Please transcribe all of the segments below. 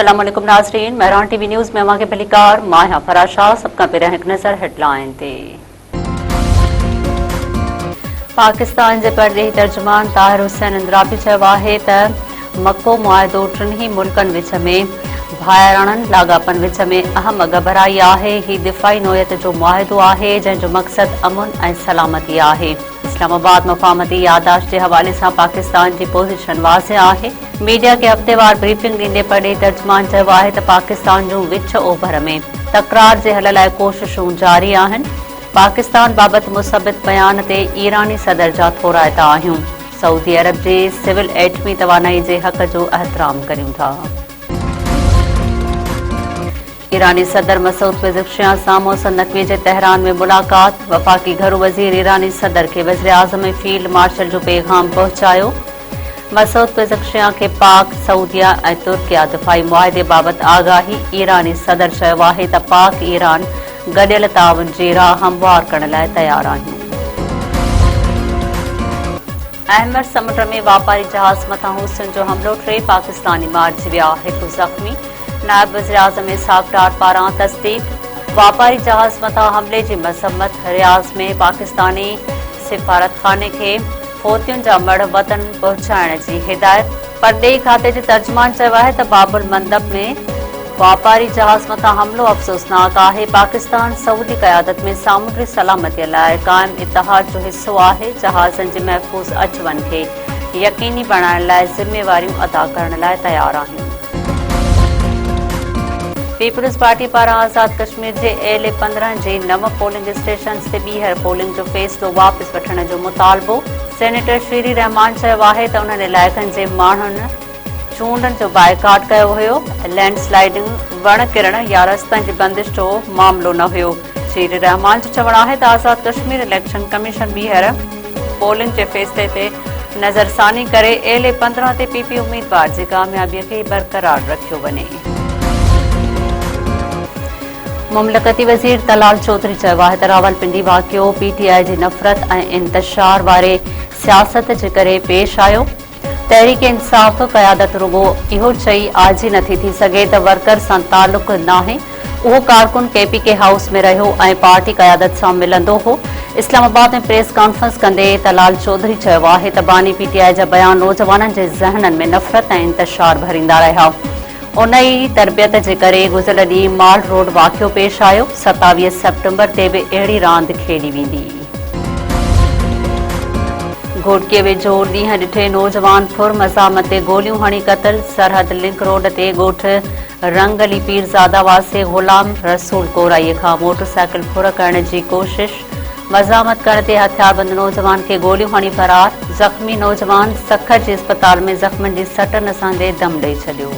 अस्सलाम वालेकुम नाज़रीन, महरान टीवी न्यूज़ में अवां के भलीकार माया फराशा सबका पहिरियां हिकु नज़र हेडलाइन ते। पाकिस्तान जे परदेही तर्जुमान ताहिर हुसैन इंदिराबी चयो आहे त मको मुआहिदो टिन्ही मुल्कनि विच में भाइराणनि लाॻापनि विच में अहम घबराई आहे। ही दिफ़ाई नोयत जो मुआहिदो आहे जंहिंजो मक़सद अमुन ऐं सलामती आहे। इस्लामाबाद मफ़ाहमती यादाश्त जे हवाले सां पाकिस्तान जी पोज़ीशन वाज़िह आहे। मीडिया खे हफ़्तेवार ब्रीफिंग ॾींदे परॾेही तर्जुमान चयो आहे त पाकिस्तान जूं विच ओभर में तकरार जे हल लाइ कोशिशूं जारी आहिनि। पाकिस्तान बाबति मुसबित बयान ते ईरानी सदर जा थोराइता आहियूं। सऊदी अरब जे सिविल एटमी तवानाई जे हक़ जो एहतराम करियूं था। ईरानी सदर मसूद पेज़ेश्कियान सां मौसम नक़वी जे तेहरान में मुलाक़ात। वफ़ाक़ी घरू वज़ीर ईरानी सदर खे वज़ीर आज़म ऐं फील्ड मार्शल जो पैगाम पहुचायो। मसूद पेज़ेश्कियान खे पाक, सऊदिया ऐं तुर्किया दिफ़ाई मुआहिदे बाबति आगाही। ईरानी सदर चयो आहे त पाक ईरान गॾियल ताउन जी राह हमवार करण लाइ तयार आहियूं। अहमद समुंड में वापारी जहाज़ मथां हूसियुनि जो हमिलो, 3 पाकिस्तानी मारिजी विया, 1 ज़ख़्मी। नायब वज़ीर आज़म इसहाक़ डार पारां तस्दीक़। वापारी जहाज़ मथां हमले जी मज़म्मत। रियाज़ में पाकिस्तानी सिफ़ारतखाने खे फ़ौतियुनि जा मड़ वतन पहुचाइण जी हिदायत। परॾेही खाते जे तर्जुमान चयो आहे त बाबुल मंदब में वापारी जहाज़ मथां हमिलो अफ़सोसनाक आहे। पाकिस्तान सऊदी क़यादत में सामुंडी सलामतीअ लाइ क़ाइम इतिहाद जो हिसो आहे। जहाज़नि जे महफ़ूज़ अच वञ खे यक़ीनी बणाइण लाइ ज़िम्मेवारियूं अदा करण लाइ तयार आहियूं। पीपल्स पार्टी पारां आज़ाद कश्मीर जे LA-15 जे 9 पोलिंग स्टेशन्स ते ॿीहर पोलिंग जो फ़ैसिलो वापसि वठण जो मुतालबो। सेनेटर शीरी रहमान चयो आहे त उन्हनि इलाइक़नि जे माण्हुनि चूंडनि जो बाइकाट कयो हुयो। लैंडस्लाइडिंग, वण किरण या रस्तनि जी बंदिश जो मामिलो न हुयो। शीरी रहमान जो चवणु आहे त आज़ाद कश्मीर इलेक्शन कमीशन ॿीहर पोलिंग जे फ़ैसिले ते नज़रसानी करे LA-15 ते PP उम्मीदवार जी कामयाबीअ खे बरक़रार रखियो वञे। मुमलकती वज़ीर तलाल चौधरी चयो आहे त रावलपिंडी वाक़ियो PTI जी नफ़रत ऐं इंतशार वारे सियासत जे करे पेश आयो। तहरीक इंसाफ़ क़यादत रुगो इहो चई आजी नथी थी सघे त वर्कर सां तालुक़ नाहे। उहो कारकुन KPK हाउस में रहियो ऐं पार्टी क़यादत सां मिलंदो हो। इस्लामाबाद में प्रेस कॉन्फ्रेंस कंदे तलाल चौधरी चयो आहे त बानी PTI जा बयान नौजवाननि जे ज़हननि में नफ़रत ऐं इंतशार भरींदा रहिया। उन ई तरबियत जे करे गुज़िरियल ॾींहुं माल रोड वाक़ियो पेश आयो। 27 सेप्टेम्बर ते बि अहिड़ी रांदि खेॾी वेंदी। घोटकीअ वेझो ॾींहं ॾिठे नौजवान फुर मज़ामत ते गोलियूं हणी क़तल। सरहद लिंक रोड ते ॻोठ रंगली पीरज़ादा वासे ग़ुलाम रसूल कोराईअ खां मोटरसाइकिल फुर करण जी कोशिश। मज़ामत करण ते हथियारबंद नौजवान खे गोलियूं हणी फरार। ज़ख़्मी नौजवान सखर जे अस्पताल में ज़ख़्मनि जी सटनि सां दम ॾेई छॾियो।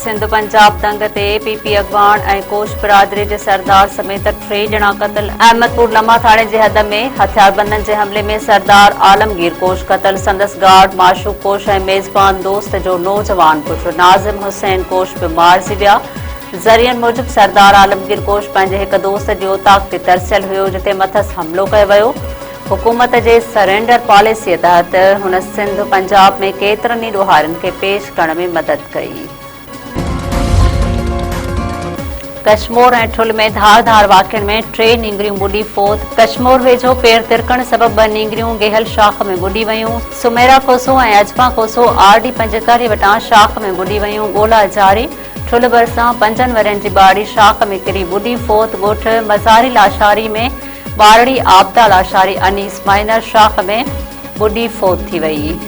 सिंध पंजाब दंग ते PP अॻवान ऐं कोश बिरादरी जे सरदार समेत 3 ॼणा क़तल। अहमदपुर लम्हा थाणे जे हद में हथियारबंदनि जे हमले में सरदार आलमगीर कोश क़तल। संदसि गार्ड माशूक कोश ऐं मेज़बान दोस्त जो नौजवान पुट नाज़िम हुसैन कोश बि मारिजी विया। ज़रियनि मूजिबि सरदार आलमगीर कोश पंहिंजे हिकु दोस्त जी औताक ते तरसियल हुयो जिते मथस हमलो कयो वियो। हुकूमत जे सरेंडर पॉलिसीअ तहत हुन सिंध पंजाब में केतिरनि ई ॾोहारियुनि खे पेश करण में मदद कई। कशमोर ऐं ठुल में धारदार वाक़िअनि में 3 नींगरियूं ॿुॾी फ़ौत। कशमोर वेझो पेर तिरकण सबबि 2 नींगरियूं गेहल शाख में ॿुॾी वयूं। सुमेरा कोसो ऐं अजमा कोसो RD पंजकारी वटां शाख में ॿुॾी वयूं। ॻोल्हा जारी। ठुल भरिसां 5 वरनि जी ॿाड़ी शाख में किरी ॿुॾी फ़ौत। ॻोठ मज़ारी लाशारी में ॿारड़ी आबदा लाशारी अनीस माइनर शाख में ॿुॾी फ़ौत थी वई।